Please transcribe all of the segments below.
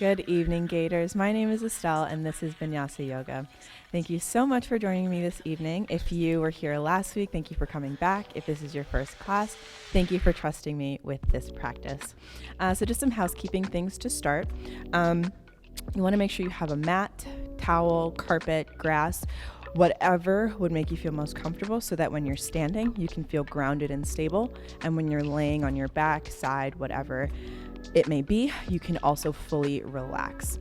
Good evening, Gators. My name is Estelle, and this is Vinyāsa Yoga. Thank you so much for joining me this evening. If you were here last week, thank you for coming back. If this is your first class, thank you for trusting me with this practice. So just some housekeeping things to start. You want to make sure you have a mat, towel, carpet, grass, whatever would make you feel most comfortable so that when you're standing, you can feel grounded and stable. And when you're laying on your back, side, whatever it may be, you can also fully relax.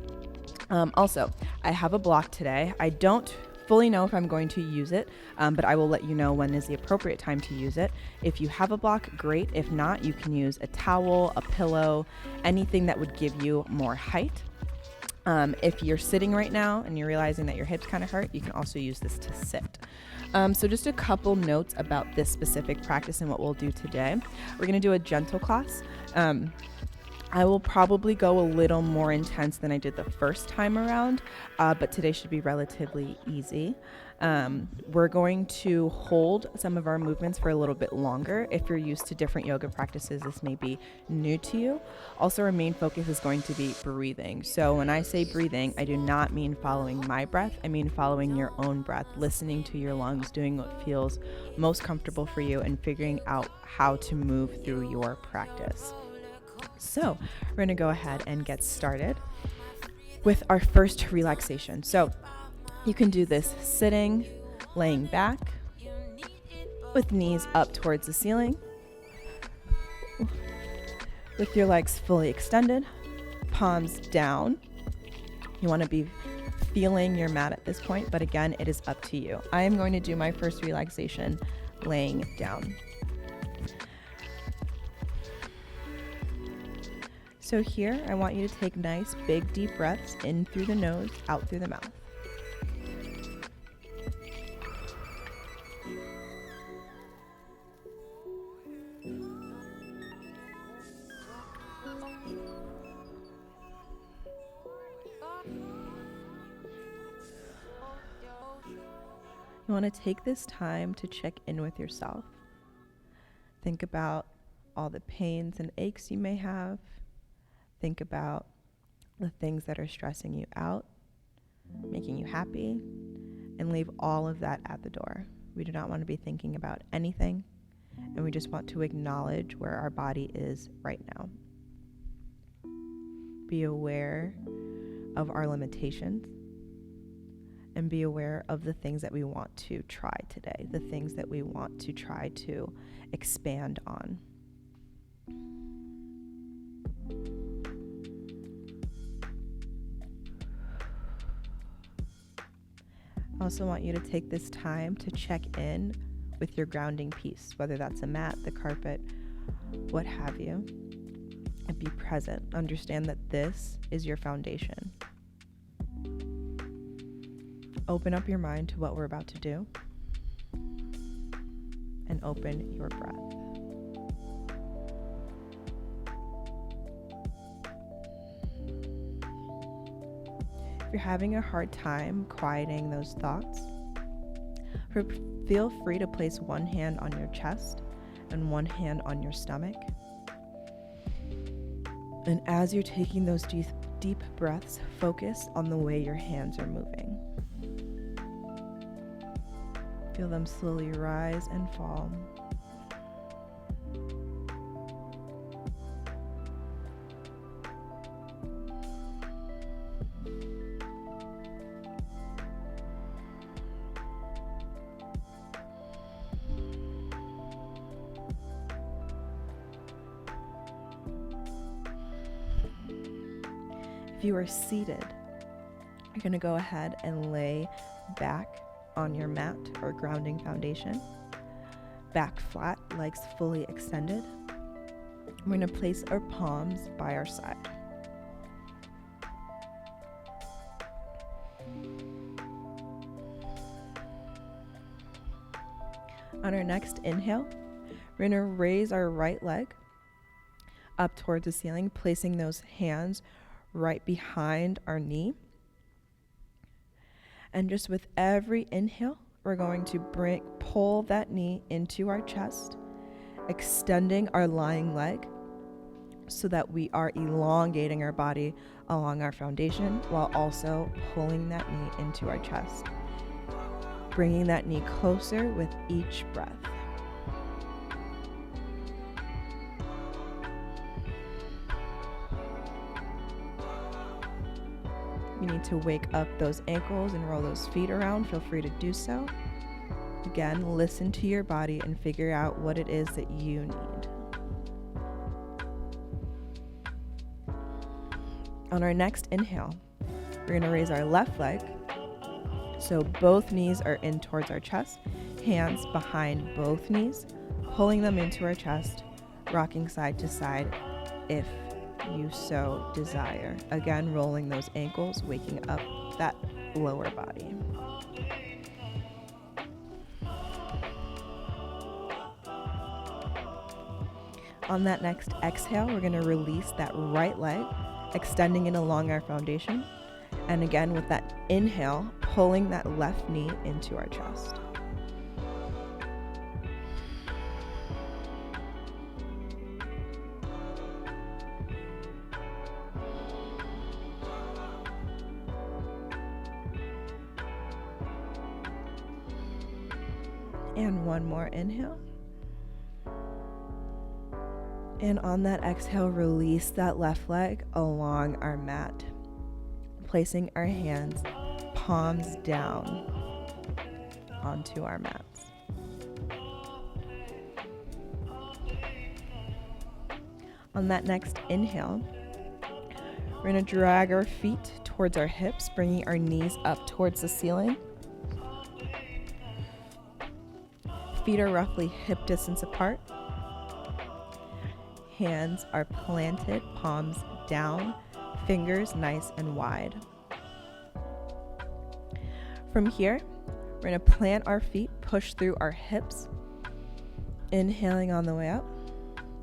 Also, I have a block today. I don't fully know if I'm going to use it, but I will let you know when is the appropriate time to use it. If you have a block, great. If not, you can use a towel, a pillow, anything that would give you more height. If you're sitting right now and you're realizing that your hips kind of hurt, you can also use this to sit. So just a couple notes about this specific practice and what we'll do today. We're going to do a gentle class. I will probably go a little more intense than I did the first time around, but today should be relatively easy. We're going to hold some of our movements for a little bit longer. If you're used to different yoga practices, this may be new to you. Also, our main focus is going to be breathing. So when I say breathing, I do not mean following my breath. I mean following your own breath, listening to your lungs, doing what feels most comfortable for you, and figuring out how to move through your practice. So we're going to go ahead and get started with our first relaxation. So you can do this sitting, laying back, with knees up towards the ceiling, with your legs fully extended, palms down. You want to be feeling your mat at this point, but again, it is up to you. I am going to do my first relaxation laying down. So here, I want you to take nice, big, deep breaths in through the nose, out through the mouth. You want to take this time to check in with yourself. Think about all the pains and aches you may have. Think about the things that are stressing you out, making you happy, and leave all of that at the door. We do not want to be thinking about anything, and we just want to acknowledge where our body is right now. Be aware of our limitations, and be aware of the things that we want to try today, the things that we want to try to expand on. I also want you to take this time to check in with your grounding piece, whether that's a mat, the carpet, what have you, and be present. Understand that this is your foundation. Open up your mind to what we're about to do, and open your breath. If you're having a hard time quieting those thoughts, feel free to place one hand on your chest and one hand on your stomach. And as you're taking those deep breaths, focus on the way your hands are moving. Feel them slowly rise and fall. If you are seated, you're going to go ahead and lay back on your mat or grounding foundation. Back flat, legs fully extended. We're going to place our palms by our side. On our next inhale, we're going to raise our right leg up towards the ceiling, placing those hands right behind our knee. And just with every inhale, we're going to pull that knee into our chest, extending our lying leg, so that we are elongating our body along our foundation while also pulling that knee into our chest. Bringing that knee closer with each breath. You need to wake up those ankles and roll those feet around. Feel free to do so. Again, listen to your body and figure out what it is that you need. On our next inhale, we're going to raise our left leg. So both knees are in towards our chest, hands behind both knees, pulling them into our chest, rocking side to side if you so desire. Again, rolling those ankles, waking up that lower body. On that next exhale, we're going to release that right leg, extending it along our foundation. And again, with that inhale, pulling that left knee into our chest. And one more inhale. And on that exhale, release that left leg along our mat, placing our hands palms down onto our mats. On that next inhale, we're going to drag our feet towards our hips, bringing our knees up towards the ceiling. Feet are roughly hip distance apart. Hands are planted, palms down, fingers nice and wide. From here, we're going to plant our feet, push through our hips, inhaling on the way up.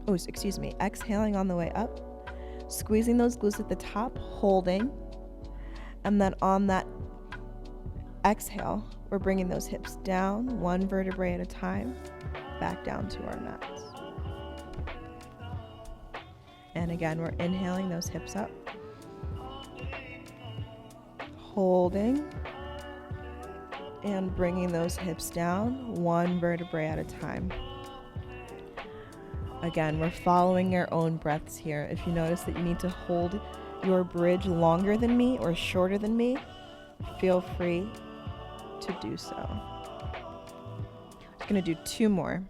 Exhaling on the way up, squeezing those glutes at the top, holding, and then on that exhale, we're bringing those hips down, one vertebrae at a time, back down to our mats. And again, we're inhaling those hips up, holding, and bringing those hips down, one vertebrae at a time. Again, we're following our own breaths here. If you notice that you need to hold your bridge longer than me or shorter than me, feel free to do so. I'm going to do two more.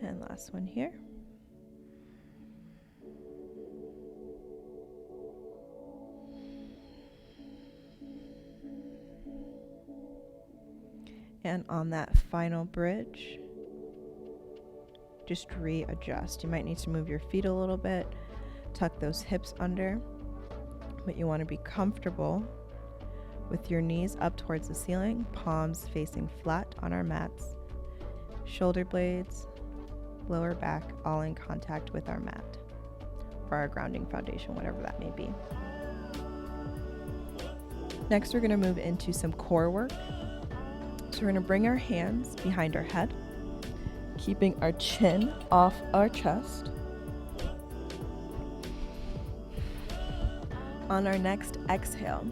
And last one here. And on that final bridge, just readjust. You might need to move your feet a little bit, tuck those hips under, but you want to be comfortable with your knees up towards the ceiling, palms facing flat on our mats, shoulder blades, lower back, all in contact with our mat for our grounding foundation, whatever that may be. Next, we're going to move into some core work. So we're going to bring our hands behind our head, keeping our chin off our chest. On our next exhale,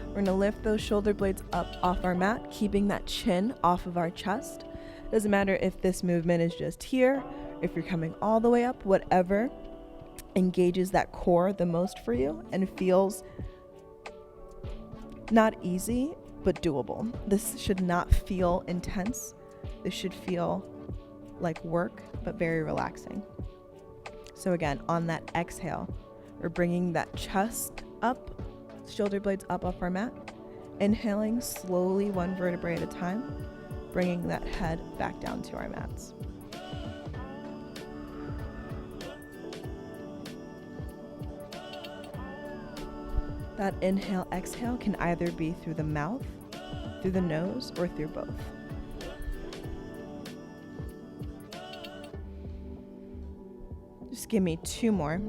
we're going to lift those shoulder blades up off our mat, keeping that chin off of our chest. Doesn't matter if this movement is just here, if you're coming all the way up, whatever engages that core the most for you and feels not easy, but doable. This should not feel intense. This should feel like work, but very relaxing. So again, on that exhale, we're bringing that chest up, shoulder blades up off our mat, inhaling slowly, one vertebrae at a time, bringing that head back down to our mats. That inhale, exhale can either be through the mouth, through the nose, or through both. Just give me two more.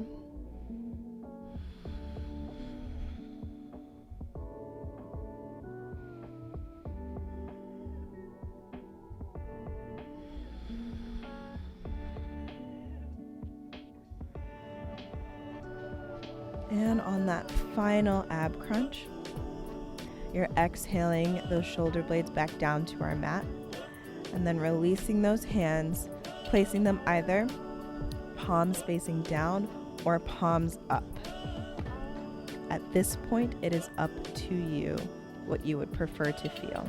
And on that final ab crunch, you're exhaling those shoulder blades back down to our mat, and then releasing those hands, placing them either palms facing down or palms up. At this point, it is up to you what you would prefer to feel.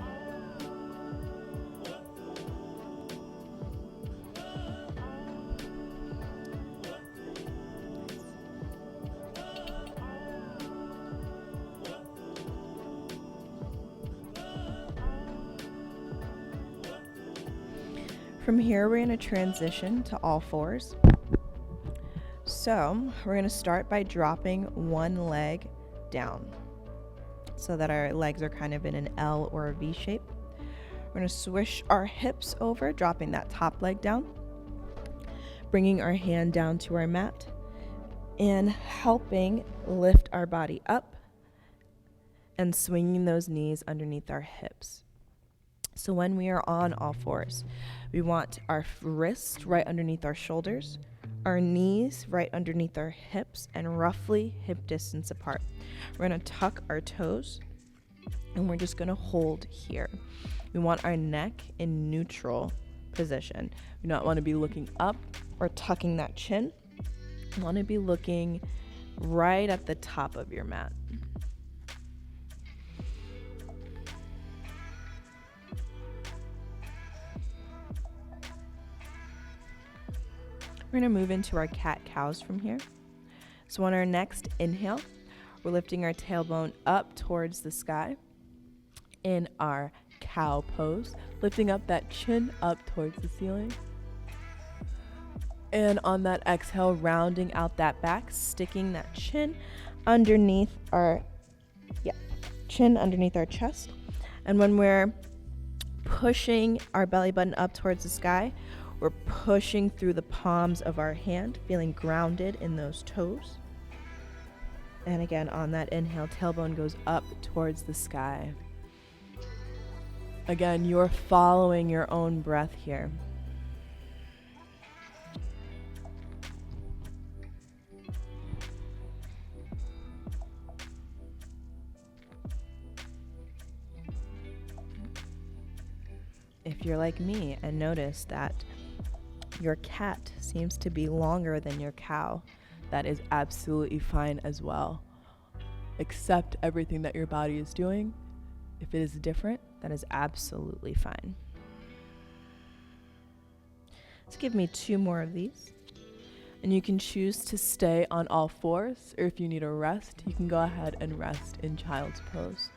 From here, we're going to transition to all fours. So we're going to start by dropping one leg down so that our legs are kind of in an L or a V shape. We're going to swish our hips over, dropping that top leg down, bringing our hand down to our mat, and helping lift our body up and swinging those knees underneath our hips. So when we are on all fours, we want our wrists right underneath our shoulders, our knees right underneath our hips, and roughly hip distance apart. We're going to tuck our toes, and we're just going to hold here. We want our neck in neutral position. We don't want to be looking up or tucking that chin. We want to be looking right at the top of your mat. We're going to move into our cat-cows from here. So on our next inhale, we're lifting our tailbone up towards the sky in our cow pose, lifting up that chin up towards the ceiling. And on that exhale, rounding out that back, sticking that chin underneath our chest. And when we're pushing our belly button up towards the sky, we're pushing through the palms of our hand, feeling grounded in those toes. And again, on that inhale, tailbone goes up towards the sky. Again, you're following your own breath here. If you're like me and notice that your cat seems to be longer than your cow, that is absolutely fine as well. Accept everything that your body is doing. If it is different, that is absolutely fine. Let's give me 2 more of these. And you can choose to stay on all fours, or if you need a rest, you can go ahead and rest in child's pose.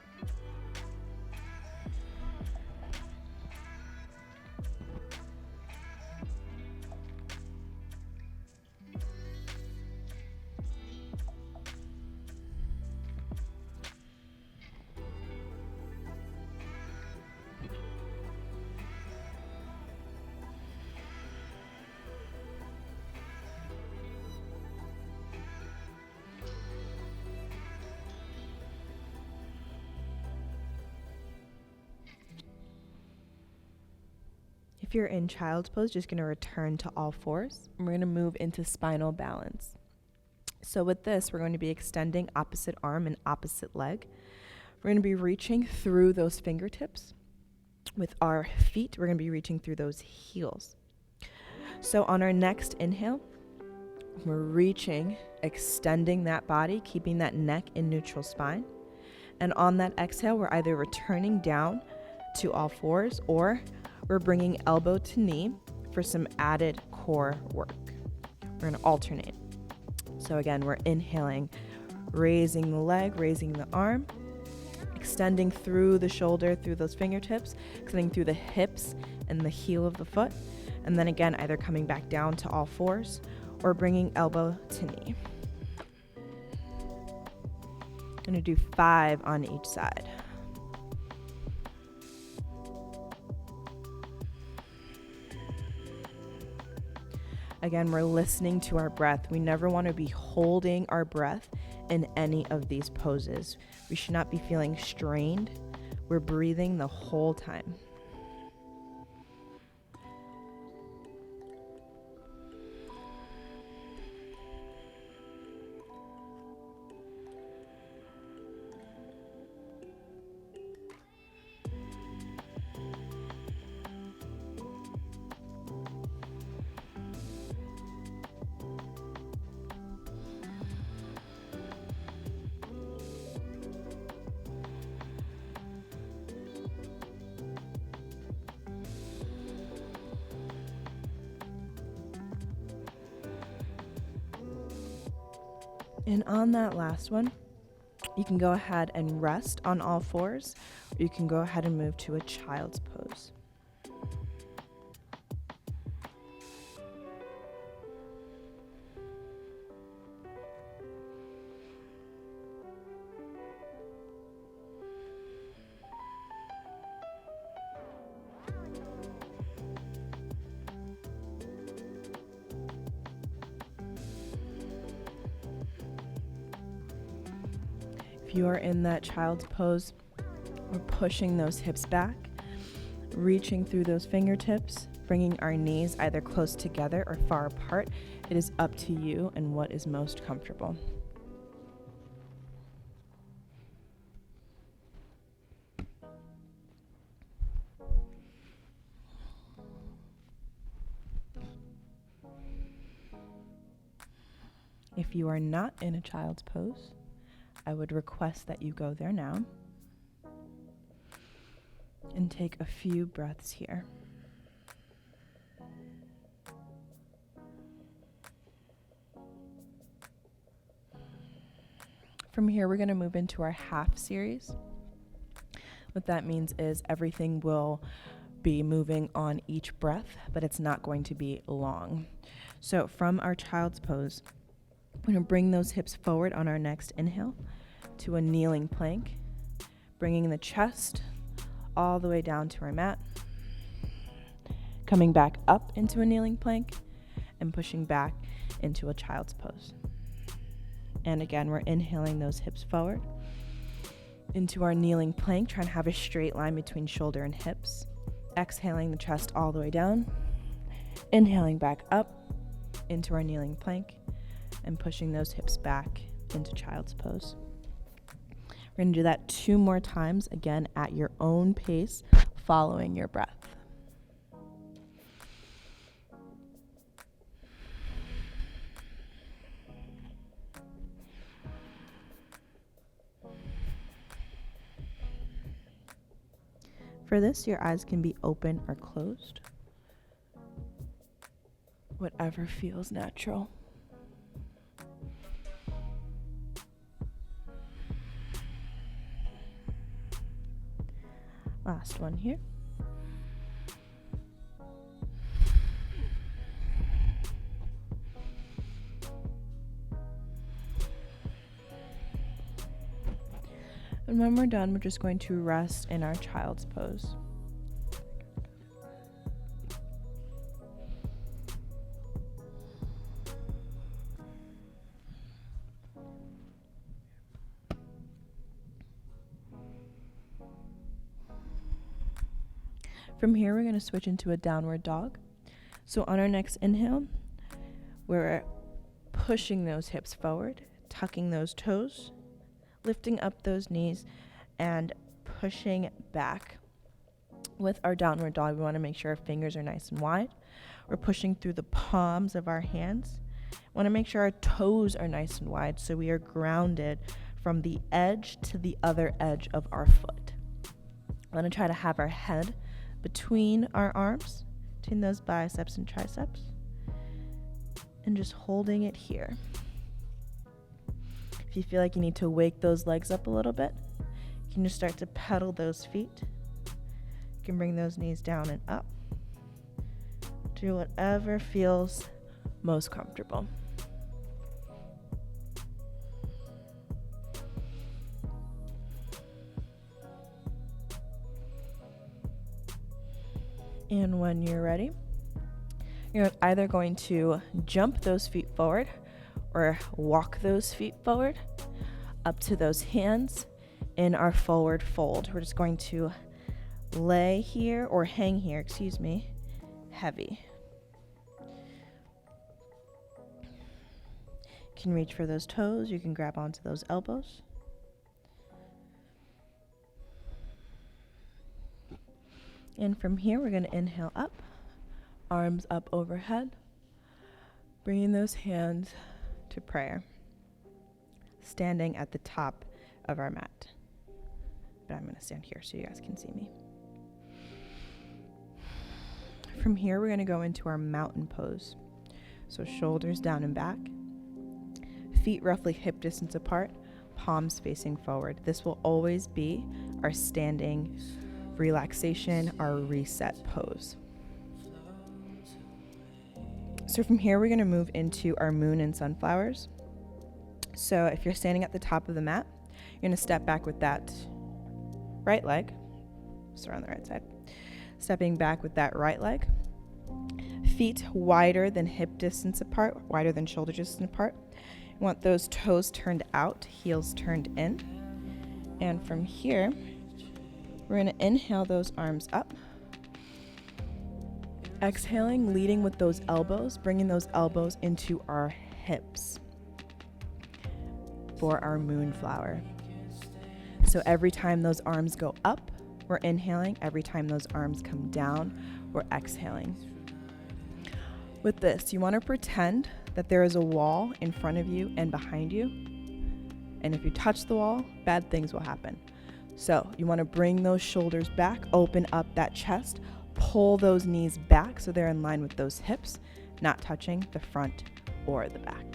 If you're in child's pose, just going to return to all fours. And we're going to move into spinal balance. So with this, we're going to be extending opposite arm and opposite leg. We're going to be reaching through those fingertips. With our feet, we're going to be reaching through those heels. So on our next inhale, we're reaching, extending that body, keeping that neck in neutral spine. And on that exhale, we're either returning down to all fours, or we're bringing elbow to knee for some added core work. We're going to alternate. So again, we're inhaling, raising the leg, raising the arm, extending through the shoulder, through those fingertips, extending through the hips and the heel of the foot. And then again, either coming back down to all fours or bringing elbow to knee. I'm going to do 5 on each side. Again, we're listening to our breath. We never want to be holding our breath in any of these poses. We should not be feeling strained. We're breathing the whole time. And on that last one, you can go ahead and rest on all fours, or you can go ahead and move to a child's pose. If you are in that child's pose, we're pushing those hips back, reaching through those fingertips, bringing our knees either close together or far apart. It is up to you and what is most comfortable. If you are not in a child's pose, I would request that you go there now and take a few breaths here. From here, we're going to move into our half series. What that means is everything will be moving on each breath, but it's not going to be long. So from our child's pose, we're going to bring those hips forward on our next inhale to a kneeling plank, bringing the chest all the way down to our mat, coming back up into a kneeling plank, and pushing back into a child's pose. And again, we're inhaling those hips forward into our kneeling plank, trying to have a straight line between shoulder and hips. Exhaling the chest all the way down, inhaling back up into our kneeling plank, and pushing those hips back into child's pose. We're going to do that 2 more times, again at your own pace, following your breath. For this, your eyes can be open or closed, whatever feels natural. Last one here. And when we're done, we're just going to rest in our child's pose. From here, we're going to switch into a downward dog. So on our next inhale, we're pushing those hips forward, tucking those toes, lifting up those knees, and pushing back. With our downward dog, we want to make sure our fingers are nice and wide. We're pushing through the palms of our hands. We want to make sure our toes are nice and wide so we are grounded from the edge to the other edge of our foot. We want to try to have our head between our arms, between those biceps and triceps, and just holding it here. If you feel like you need to wake those legs up a little bit, you can just start to pedal those feet. You can bring those knees down and up. Do whatever feels most comfortable. And when you're ready, you're either going to jump those feet forward or walk those feet forward up to those hands in our forward fold. We're just going to lay here or hang here, heavy. You can reach for those toes. You can grab onto those elbows. And from here, we're going to inhale up, arms up overhead, bringing those hands to prayer, standing at the top of our mat. But I'm going to stand here so you guys can see me. From here, we're going to go into our mountain pose. So shoulders down and back, Feet roughly hip distance apart, palms facing forward. This will always be our standing relaxation, our reset pose. So from here, we're going to move into our moon and sunflowers. So if you're standing at the top of the mat, you're going to step back with that right leg. Start on the right side. Stepping back with that right leg. Feet wider than hip distance apart, wider than shoulder distance apart. You want those toes turned out, heels turned in. And from here, we're going to inhale those arms up. Exhaling, leading with those elbows, bringing those elbows into our hips for our moonflower. So every time those arms go up, we're inhaling. Every time those arms come down, we're exhaling. With this, you want to pretend that there is a wall in front of you and behind you. And if you touch the wall, bad things will happen. So you want to bring those shoulders back, open up that chest, pull those knees back so they're in line with those hips, not touching the front or the back.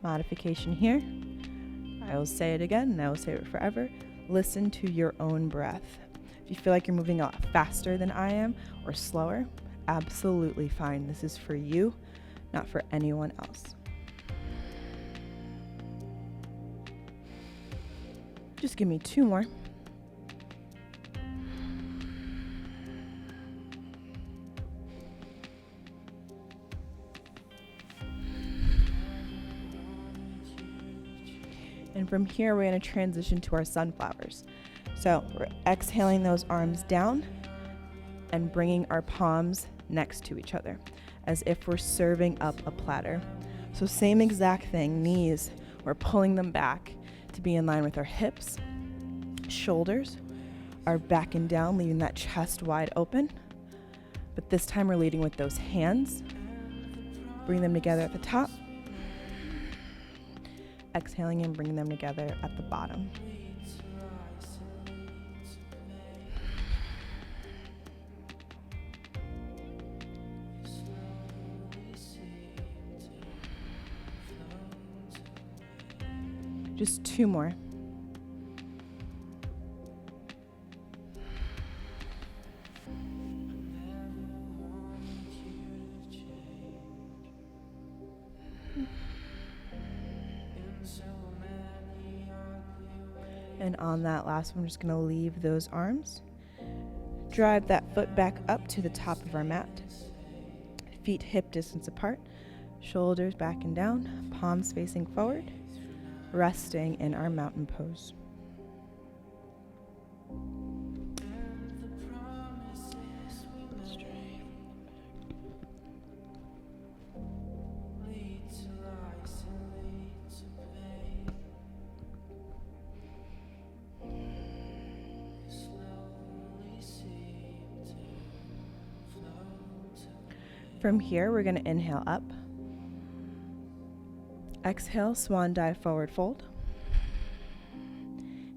Modification here. I will say it again and I will say it forever. Listen to your own breath. If you feel like you're moving a lot faster than I am or slower, absolutely fine. This is for you, not for anyone else. Just give me 2 more. And from here, we're going to transition to our sunflowers. So we're exhaling those arms down and bringing our palms next to each other as if we're serving up a platter. So same exact thing, knees, we're pulling them back to be in line with our hips. Shoulders are back and down, leaving that chest wide open. But this time we're leading with those hands. Bring them together at the top. Exhaling and bringing them together at the bottom. Just 2 more. And on that last one, I'm just going to leave those arms. Drive that foot back up to the top of our mat. Feet hip distance apart. Shoulders back and down. Palms facing forward. Resting in our mountain pose. From here, we're going to inhale up. Exhale, swan dive, forward fold.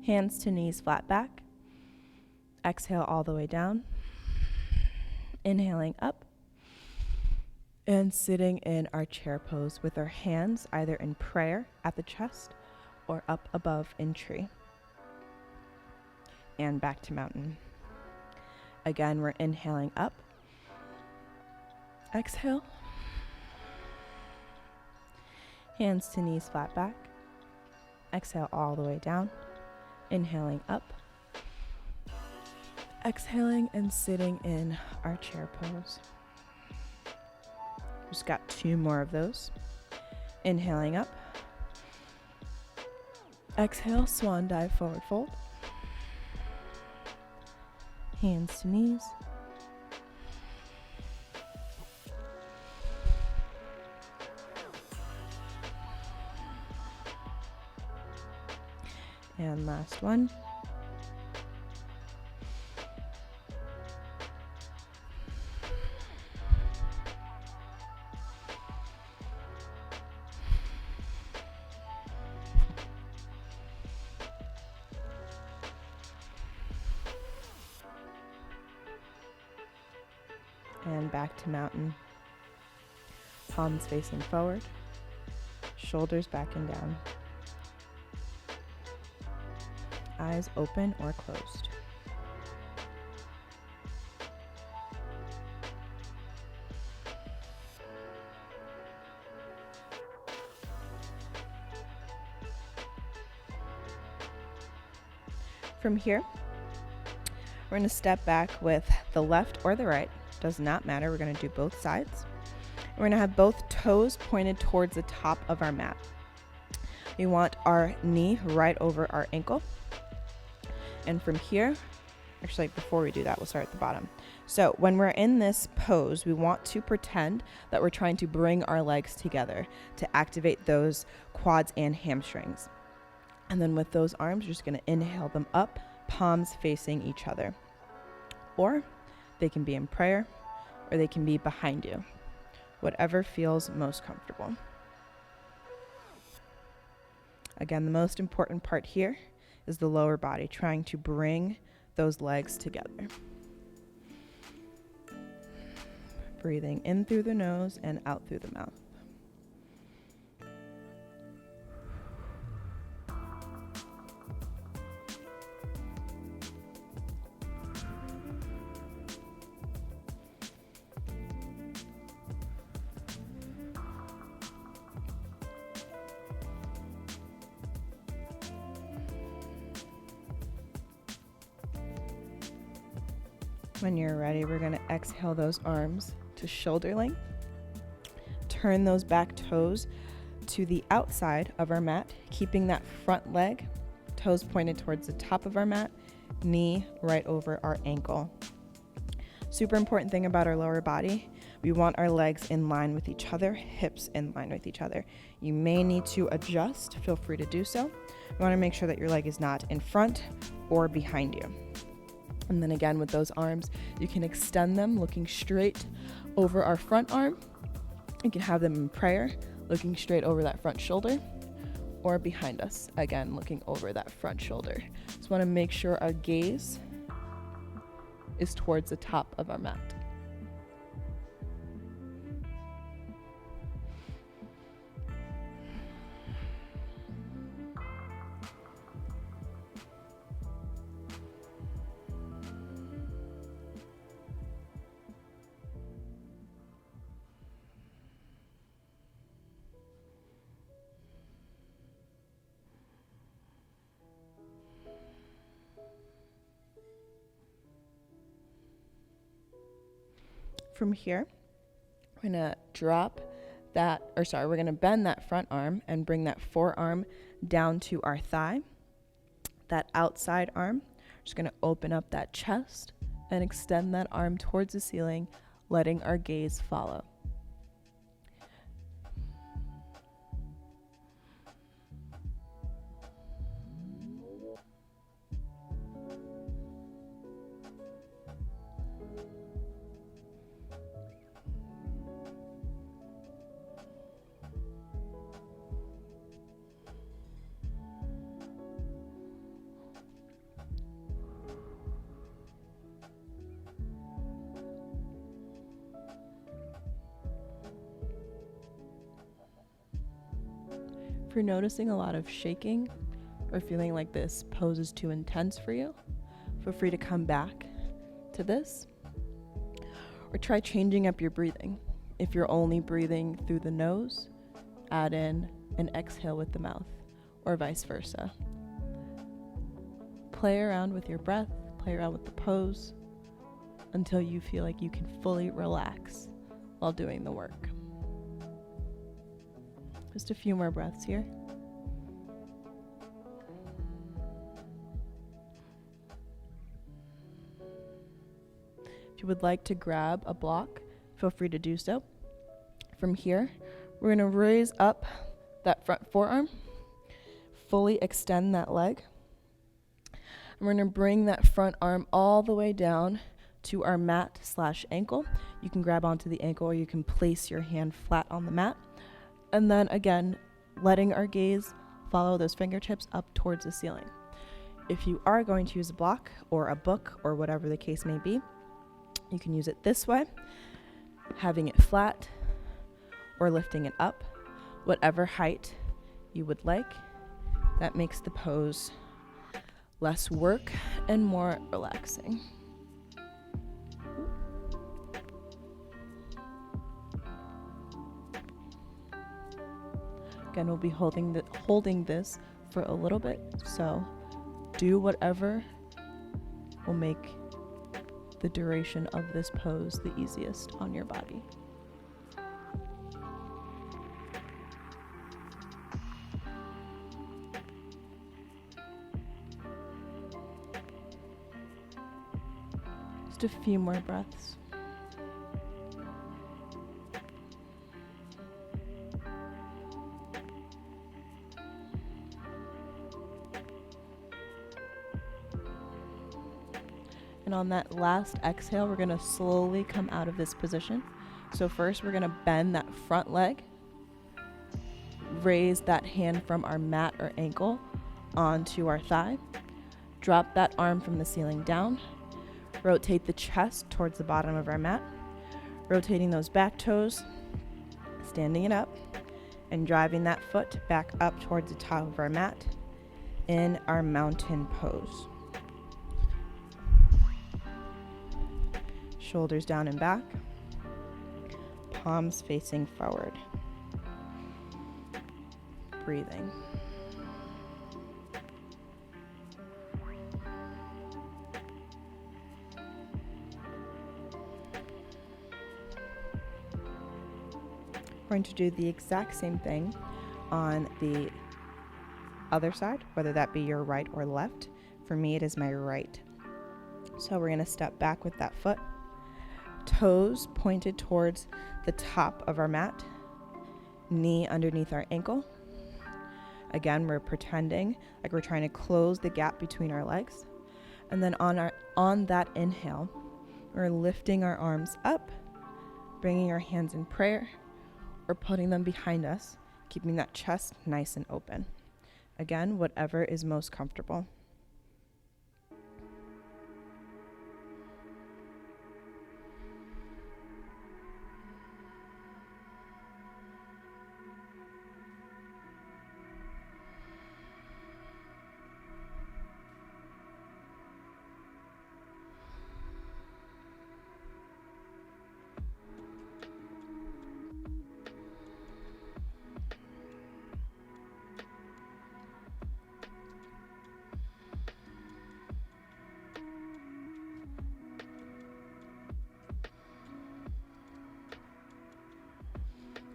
Hands to knees, flat back. Exhale all the way down. Inhaling up. And sitting in our chair pose with our hands either in prayer at the chest or up above in tree. And back to mountain. Again, we're inhaling up. Exhale. Hands to knees, flat back. Exhale all the way down. Inhaling up. Exhaling and sitting in our chair pose. Just got 2 more of those. Inhaling up. Exhale, swan dive, forward fold. Hands to knees. And last one. and back to mountain. Palms facing forward, shoulders back and down. Eyes open or closed. From here, we're going to step back with the left or the right. Does not matter. We're going to do both sides. We're going to have both toes pointed towards the top of our mat. We want our knee right over our ankle. And from here, actually, before we do that, we'll start at the bottom. So when we're in this pose, we want to pretend that we're trying to bring our legs together to activate those quads and hamstrings. And then with those arms, you're just going to inhale them up, palms facing each other. Or they can be in prayer, or they can be behind you. Whatever feels most comfortable. Again, the most important part here is the lower body, trying to bring those legs together. Breathing in through the nose and out through the mouth. When you're ready, we're going to exhale those arms to shoulder length. Turn those back toes to the outside of our mat, keeping that front leg, toes pointed towards the top of our mat, knee right over our ankle. Super important thing about our lower body, we want our legs in line with each other, hips in line with each other. You may need to adjust, feel free to do so. You want to make sure that your leg is not in front or behind you. And then again, with those arms, you can extend them looking straight over our front arm. You can have them in prayer, looking straight over that front shoulder, or behind us, again, looking over that front shoulder. Just want to make sure our gaze is towards the top of our mat. From here, we're going to bend that front arm and bring that forearm down to our thigh. That outside arm, just going to open up that chest and extend that arm towards the ceiling, letting our gaze follow. If you're noticing a lot of shaking or feeling like this pose is too intense for you, feel free to come back to this or try changing up your breathing. If you're only breathing through the nose, add in an exhale with the mouth, or vice versa. Play around with your breath, play around with the pose until you feel like you can fully relax while doing the work. Just a few more breaths here. If you would like to grab a block, feel free to do so. From here, we're going to raise up that front forearm, fully extend that leg. And we're going to bring that front arm all the way down to our mat/ankle. You can grab onto the ankle or you can place your hand flat on the mat. And then again, letting our gaze follow those fingertips up towards the ceiling. If you are going to use a block or a book or whatever the case may be, you can use it this way. having it flat or lifting it up, whatever height you would like. That makes the pose less work and more relaxing. Again, we'll be holding this for a little bit, so do whatever will make the duration of this pose the easiest on your body. Just a few more breaths. And on that last exhale, we're going to slowly come out of this position. So first, we're going to bend that front leg, raise that hand from our mat or ankle onto our thigh, drop that arm from the ceiling down, rotate the chest towards the bottom of our mat, rotating those back toes, standing it up, and driving that foot back up towards the top of our mat in our mountain pose. Shoulders down and back, palms facing forward. Breathing. We're going to do the exact same thing on the other side, whether that be your right or left. For me, it is my right. So we're going to step back with that foot. Toes pointed towards the top of our mat, knee underneath our ankle. Again, we're pretending like we're trying to close the gap between our legs. And then on that inhale, we're lifting our arms up, bringing our hands in prayer, or putting them behind us, keeping that chest nice and open. Again, whatever is most comfortable.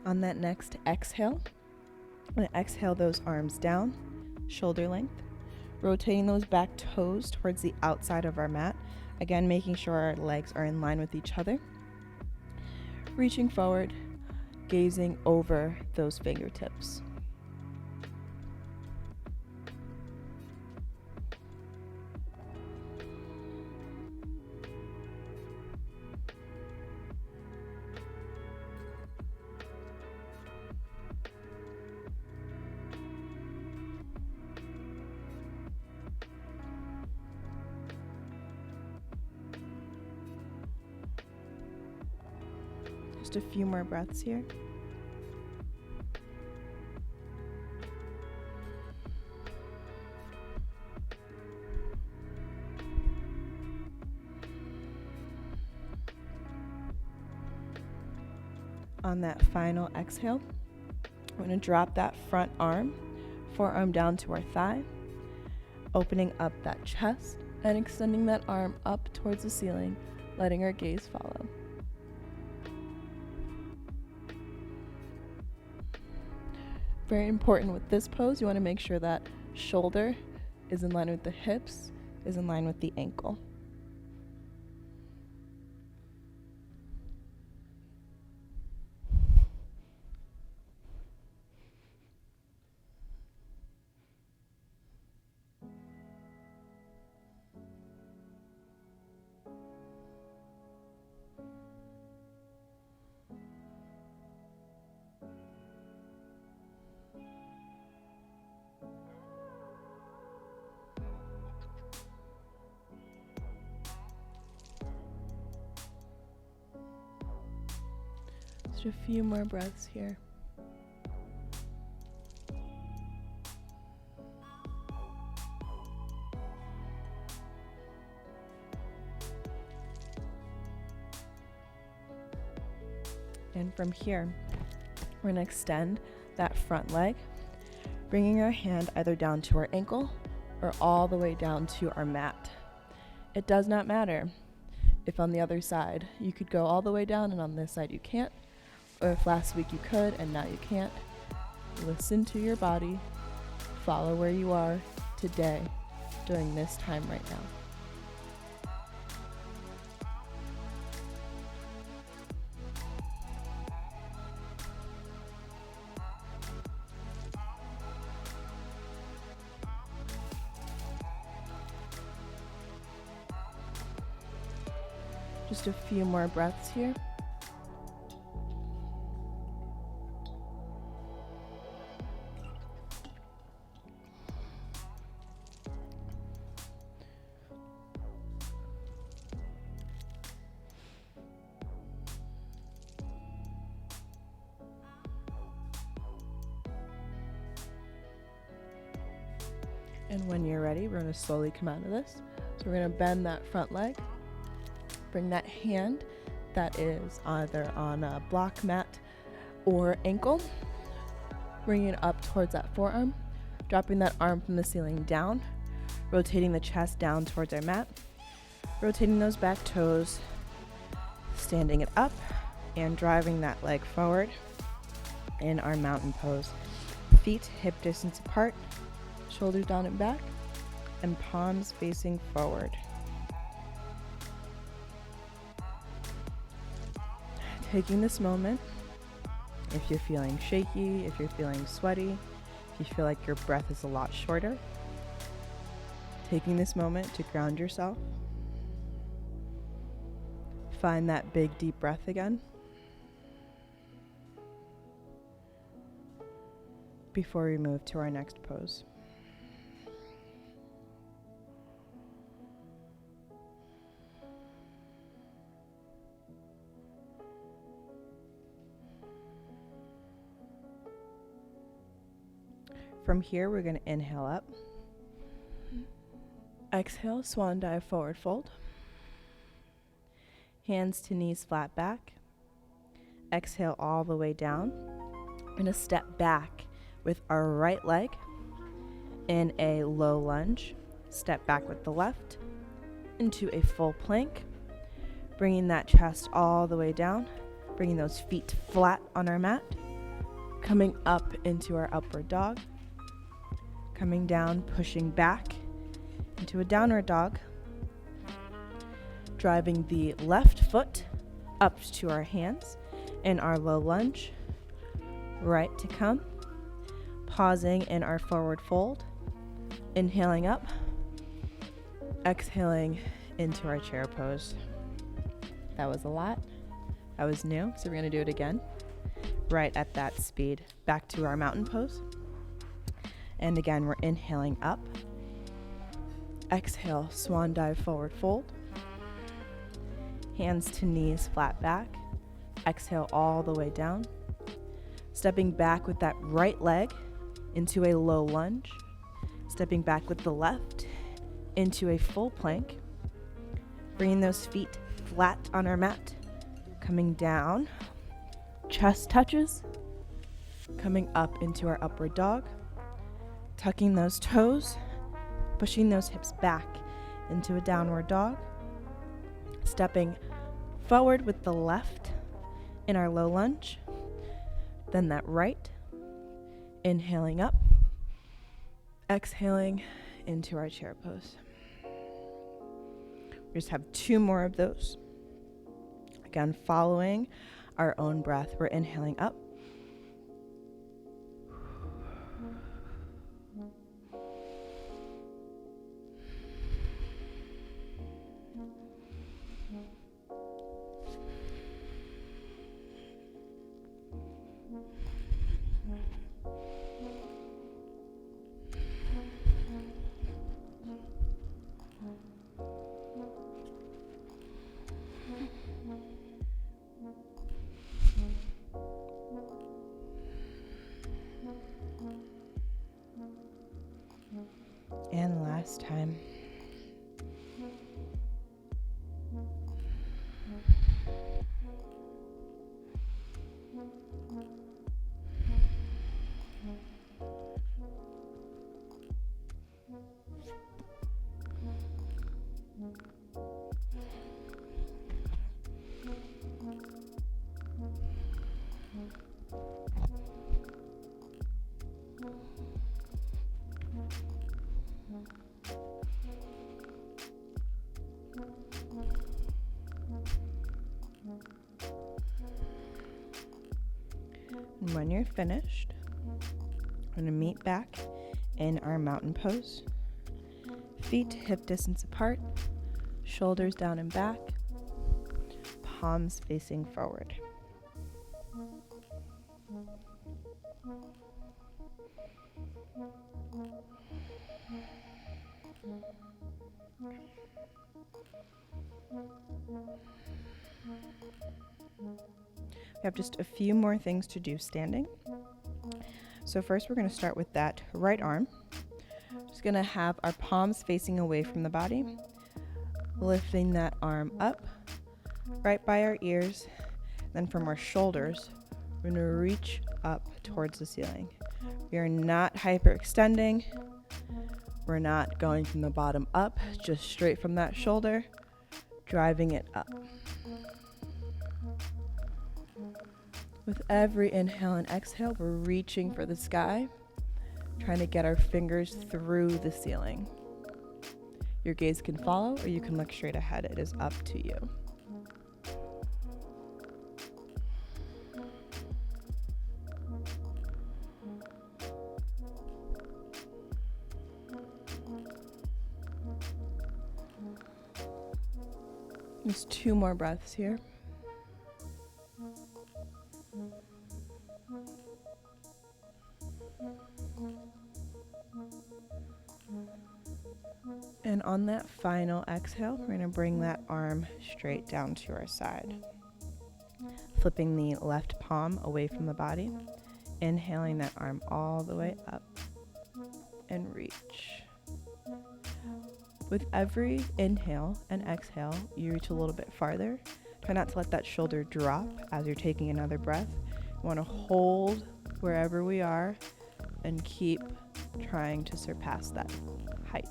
On that next exhale, I'm going to exhale those arms down, shoulder length, rotating those back toes towards the outside of our mat. Again, making sure our legs are in line with each other. Reaching forward, gazing over those fingertips. Just a few more breaths here. On that final exhale, we're going to drop that front arm, forearm down to our thigh, opening up that chest and extending that arm up towards the ceiling, letting our gaze follow. Very important with this pose, you want to make sure that shoulder is in line with the hips, is in line with the ankle. Just a few more breaths here. And from here, we're going to extend that front leg, bringing our hand either down to our ankle or all the way down to our mat. It does not matter if on the other side you could go all the way down and on this side you can't, or if last week you could and now you can't. Listen to your body, follow where you are today during this time right now. Just a few more breaths here. And when you're ready, we're going to slowly come out of this. So we're going to bend that front leg. Bring that hand that is either on a block mat or ankle. Bring it up towards that forearm. Dropping that arm from the ceiling down. Rotating the chest down towards our mat. Rotating those back toes. Standing it up and driving that leg forward in our mountain pose. Feet hip distance apart. Shoulders down and back. And palms facing forward. Taking this moment, if you're feeling shaky, if you're feeling sweaty, if you feel like your breath is a lot shorter, taking this moment to ground yourself. Find that big deep breath again before we move to our next pose. From here, we're going to inhale up. Exhale, swan dive, forward fold. Hands to knees flat back. Exhale all the way down. We're going to step back with our right leg in a low lunge. Step back with the left into a full plank. Bringing that chest all the way down. Bringing those feet flat on our mat. Coming up into our upward dog. Coming down, pushing back into a downward dog. Driving the left foot up to our hands in our low lunge. Right to come. Pausing in our forward fold. Inhaling up. Exhaling into our chair pose. That was a lot. That was new, so we're going to do it again. Right at that speed. Back to our mountain pose. And again, we're inhaling up. Exhale, swan dive, forward fold. Hands to knees, flat back. Exhale all the way down. Stepping back with that right leg into a low lunge. Stepping back with the left into a full plank. Bringing those feet flat on our mat. Coming down. Chest touches. Coming up into our upward dog. Tucking those toes, pushing those hips back into a downward dog. Stepping forward with the left in our low lunge. Then that right. Inhaling up. Exhaling into our chair pose. We just have 2 more of those. Again, following our own breath. We're inhaling up. And last time. And when you're finished, we're going to meet back in our mountain pose. Feet hip distance apart, shoulders down and back, palms facing forward. We have just a few more things to do standing. So first we're going to start with that right arm. Just going to have our palms facing away from the body, lifting that arm up right by our ears. Then from our shoulders, we're going to reach up towards the ceiling. We are not hyperextending. We're not going from the bottom up, just straight from that shoulder, driving it up. With every inhale and exhale, we're reaching for the sky, trying to get our fingers through the ceiling. Your gaze can follow, or you can look straight ahead. It is up to you. Just 2 more breaths here. And on that final exhale, we're going to bring that arm straight down to our side. Flipping the left palm away from the body. Inhaling that arm all the way up and reach. With every inhale and exhale, you reach a little bit farther. Try not to let that shoulder drop as you're taking another breath. You want to hold wherever we are and keep trying to surpass that height.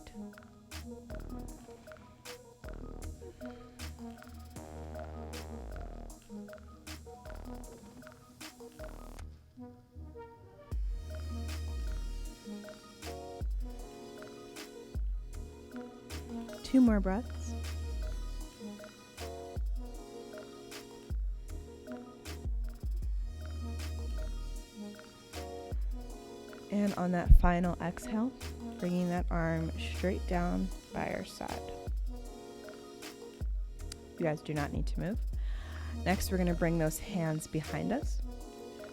Two more breaths. And on that final exhale, bringing that arm straight down by our side. You guys do not need to move. Next, we're going to bring those hands behind us.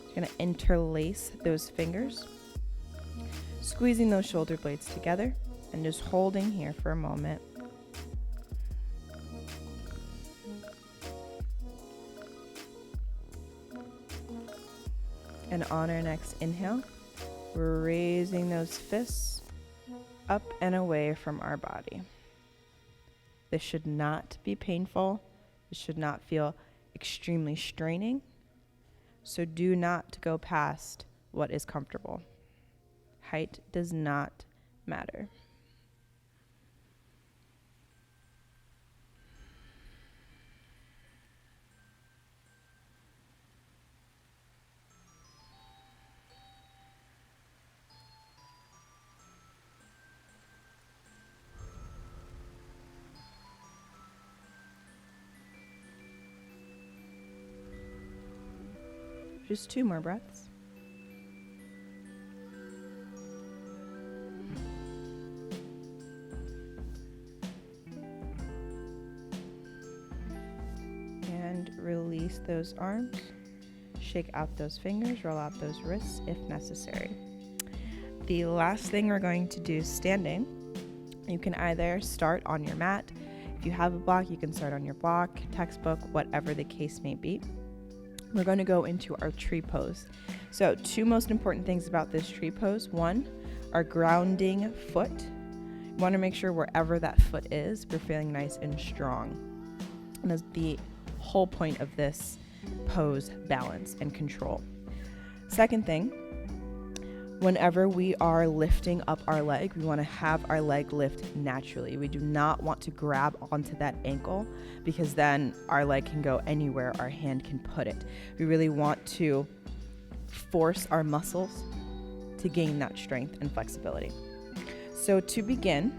We're going to interlace those fingers, squeezing those shoulder blades together, and just holding here for a moment. And on our next inhale, we're raising those fists up and away from our body. This should not be painful. This should not feel extremely straining. So do not go past what is comfortable. Height does not matter. Just 2 more breaths. And release those arms. Shake out those fingers, roll out those wrists if necessary. The last thing we're going to do standing, you can either start on your mat. If you have a block, you can start on your block, textbook, whatever the case may be. We're going to go into our tree pose. So 2 most important things about this tree pose. 1, our grounding foot. You want to make sure wherever that foot is, we're feeling nice and strong. And that's the whole point of this pose: balance and control. Second thing, whenever we are lifting up our leg, we want to have our leg lift naturally. We do not want to grab onto that ankle, because then our leg can go anywhere our hand can put it. We really want to force our muscles to gain that strength and flexibility. So to begin,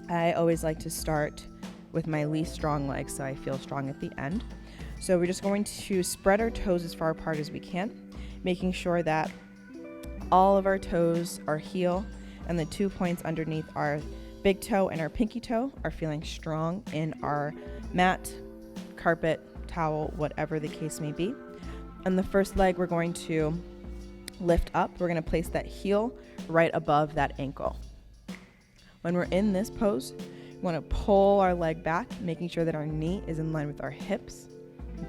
I always like to start with my least strong leg so I feel strong at the end. So we're just going to spread our toes as far apart as we can, making sure that all of our toes, our heel, and the 2 points underneath our big toe and our pinky toe are feeling strong in our mat, carpet, towel, whatever the case may be. And the first leg we're going to lift up. We're going to place that heel right above that ankle. When we're in this pose, we want to pull our leg back, making sure that our knee is in line with our hips,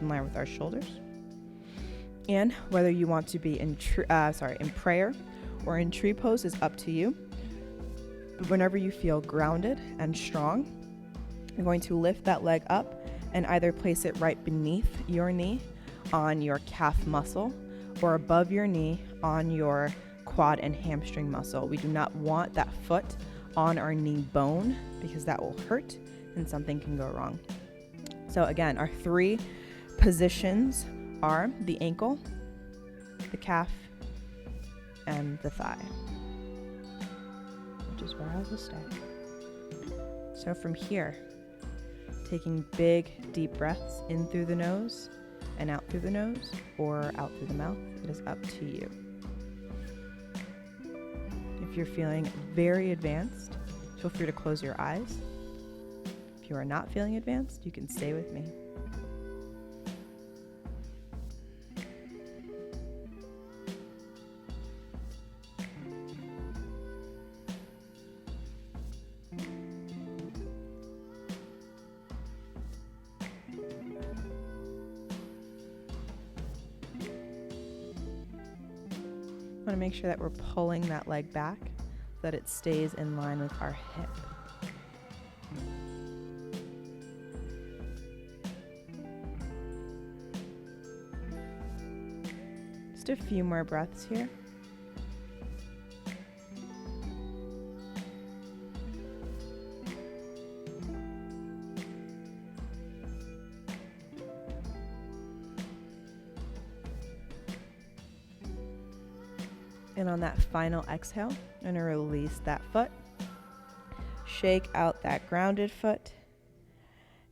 in line with our shoulders. And whether you want to be in prayer or in tree pose is up to you. But whenever you feel grounded and strong, you're going to lift that leg up and either place it right beneath your knee on your calf muscle or above your knee on your quad and hamstring muscle. We do not want that foot on our knee bone, because that will hurt and something can go wrong. So again, our 3 positions are the ankle, the calf, and the thigh, which is where I will stay. So from here, taking big, deep breaths in through the nose and out through the nose or out through the mouth, it is up to you. If you're feeling very advanced, feel free to close your eyes. If you are not feeling advanced, you can stay with me. Want to make sure that we're pulling that leg back so that it stays in line with our hip. Just a few more breaths here. And on that final exhale, I'm going to release that foot, shake out that grounded foot,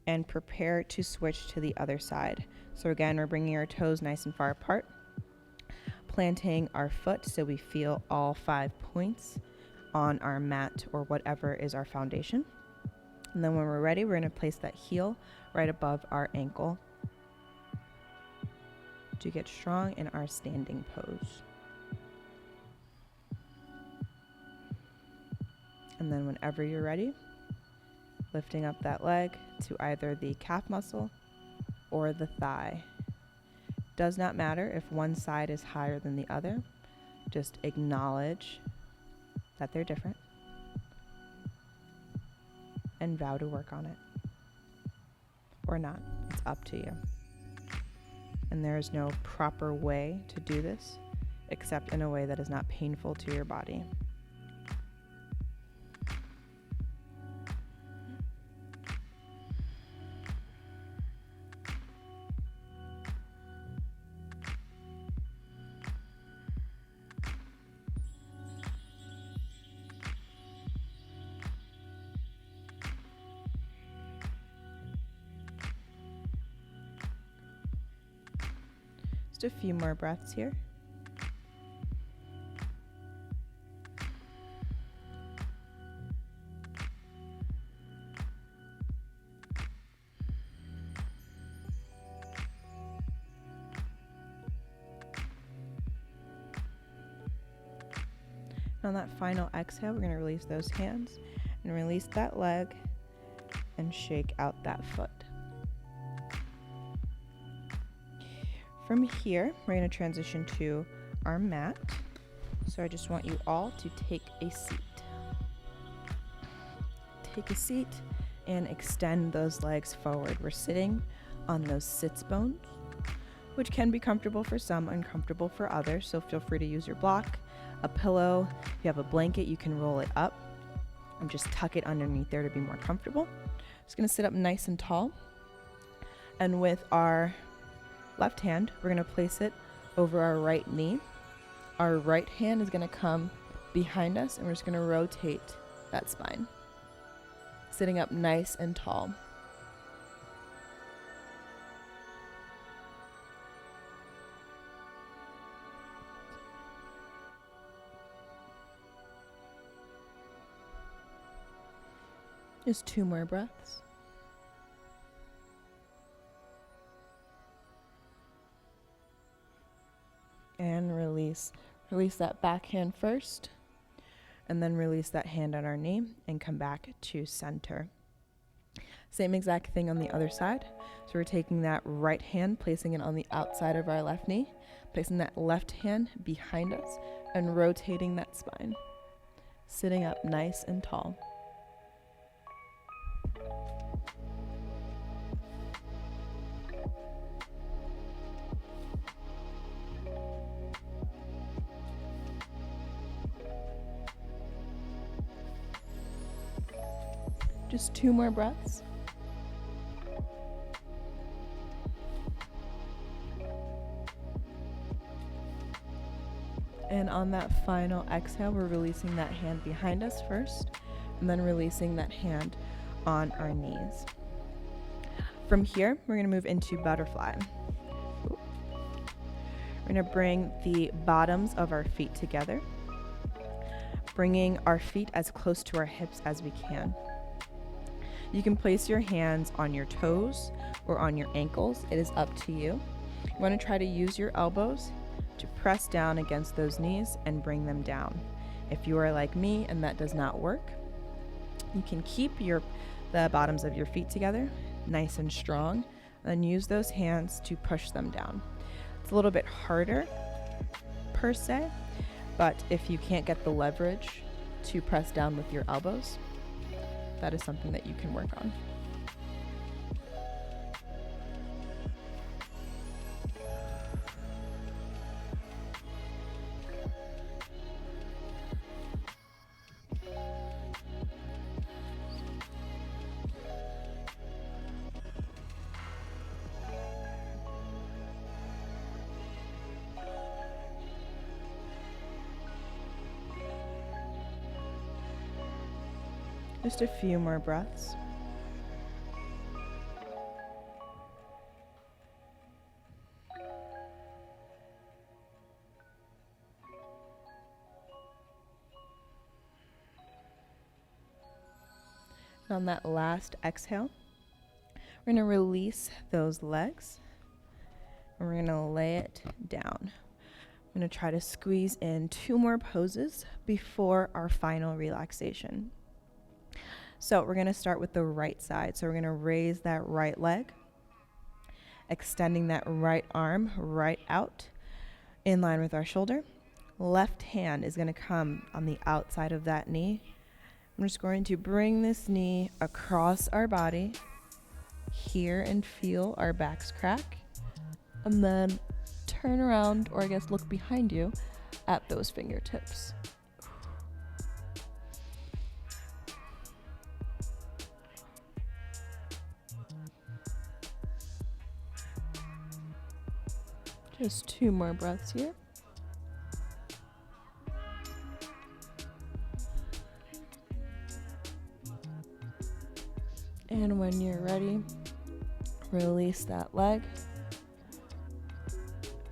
and prepare to switch to the other side. So again, we're bringing our toes nice and far apart, planting our foot so we feel all 5 points on our mat or whatever is our foundation. And then when we're ready, we're going to place that heel right above our ankle to get strong in our standing pose. And then whenever you're ready, lifting up that leg to either the calf muscle or the thigh. Does not matter if one side is higher than the other. Just acknowledge that they're different and vow to work on it. Or not. It's up to you. And there is no proper way to do this except in a way that is not painful to your body. Just a few more breaths here. And on that final exhale, we're going to release those hands and release that leg and shake out that foot. From here, we're going to transition to our mat. So I just want you all to take a seat. take a seat and extend those legs forward. We're sitting on those sits bones, which can be comfortable for some, uncomfortable for others. So feel free to use your block, a pillow. If you have a blanket, you can roll it up and just tuck it underneath there to be more comfortable. Just gonna sit up nice and tall. And with our left hand, we're gonna place it over our right knee. Our right hand is gonna come behind us, and we're just gonna rotate that spine. Sitting up nice and tall. Just 2 more breaths. And release. Release that back hand first, and then release that hand on our knee and come back to center. Same exact thing on the other side. So we're taking that right hand, placing it on the outside of our left knee, placing that left hand behind us, and rotating that spine. Sitting up nice and tall. Just 2 more breaths. And on that final exhale, we're releasing that hand behind us first, and then releasing that hand on our knees. From here, we're gonna move into butterfly. We're gonna bring the bottoms of our feet together, bringing our feet as close to our hips as we can. You can place your hands on your toes or on your ankles. It is up to you. You want to try to use your elbows to press down against those knees and bring them down. If you are like me and that does not work, you can keep the bottoms of your feet together, nice and strong, and use those hands to push them down. It's a little bit harder per se, but if you can't get the leverage to press down with your elbows, that is something that you can work on. Just a few more breaths. And on that last exhale, we're going to release those legs, and we're going to lay it down. I'm going to try to squeeze in 2 more poses before our final relaxation. So we're going to start with the right side. So we're going to raise that right leg, extending that right arm right out in line with our shoulder. Left hand is going to come on the outside of that knee. I'm just going to bring this knee across our body, hear and feel our backs crack, and then turn around, or I guess look behind you at those fingertips. Just 2 more breaths here. And when you're ready, release that leg,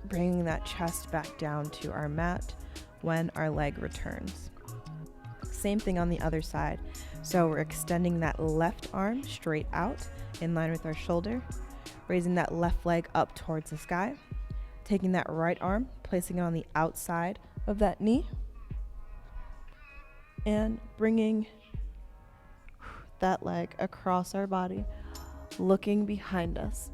bringing that chest back down to our mat when our leg returns. Same thing on the other side. So we're extending that left arm straight out in line with our shoulder, raising that left leg up towards the sky, taking that right arm, placing it on the outside of that knee, and bringing that leg across our body, looking behind us.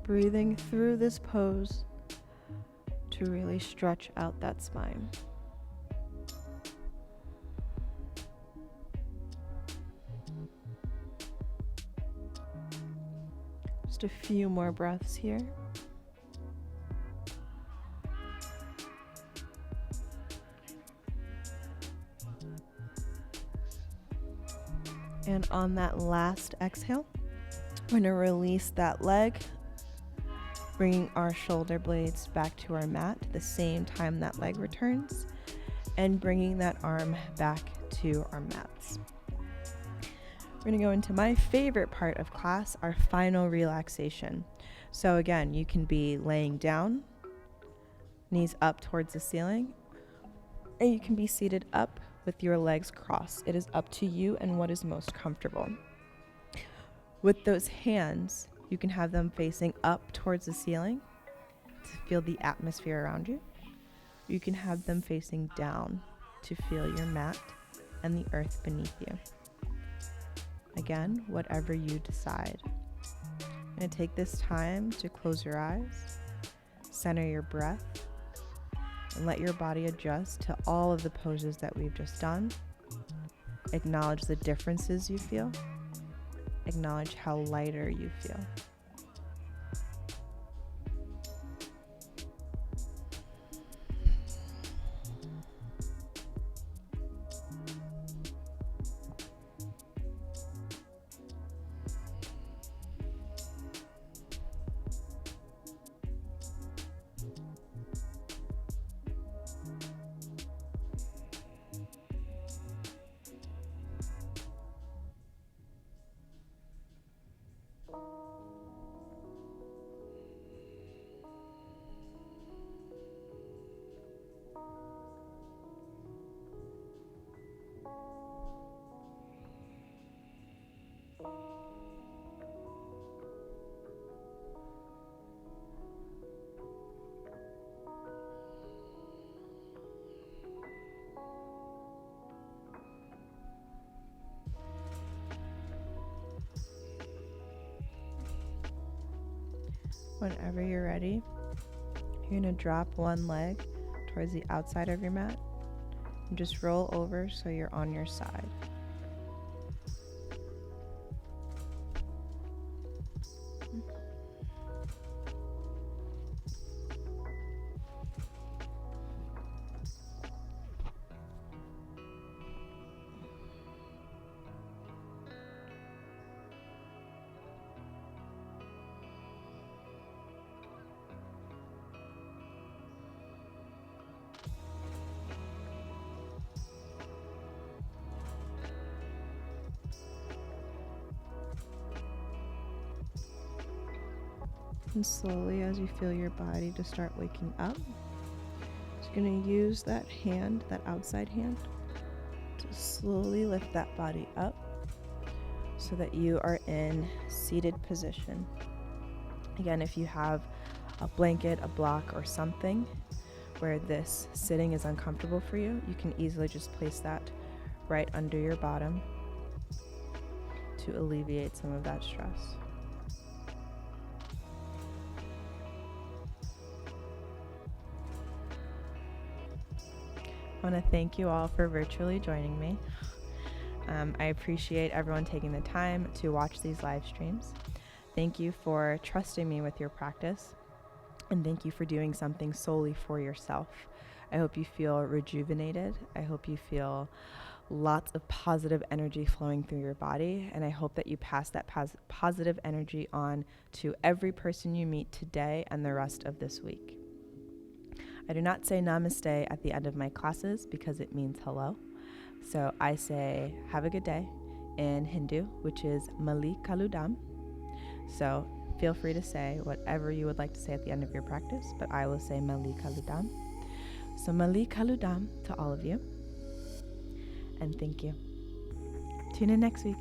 Breathing through this pose to really stretch out that spine. Just a few more breaths here. And on that last exhale, we're going to release that leg, bringing our shoulder blades back to our mat the same time that leg returns, and bringing that arm back to our mats. We're going to go into my favorite part of class, our final relaxation. So again, you can be laying down, knees up towards the ceiling, or you can be seated up with your legs crossed. It is up to you and what is most comfortable. With those hands, you can have them facing up towards the ceiling to feel the atmosphere around you. You can have them facing down to feel your mat and the earth beneath you. Again, whatever you decide. I'm going to take this time to close your eyes, center your breath, and let your body adjust to all of the poses that we've just done. Acknowledge the differences you feel. Acknowledge how lighter you feel. Whenever you're ready, you're going to drop one leg towards the outside of your mat and just roll over so you're on your side. And slowly, as you feel your body to start waking up, you're going to use that hand, that outside hand, to slowly lift that body up so that you are in seated position. Again, if you have a blanket, a block, or something where this sitting is uncomfortable for you, you can easily just place that right under your bottom to alleviate some of that stress. I want to thank you all for virtually joining me. I appreciate everyone taking the time to watch these live streams. Thank you for trusting me with your practice, and thank you for doing something solely for yourself. I hope you feel rejuvenated. I hope you feel lots of positive energy flowing through your body, and I hope that you pass that positive energy on to every person you meet today and the rest of this week. I do not say namaste at the end of my classes because it means hello. So I say have a good day in Hindu, which is Mali Kaludam. So feel free to say whatever you would like to say at the end of your practice, but I will say Mali Kaludam. So Mali Kaludam to all of you. And thank you. Tune in next week.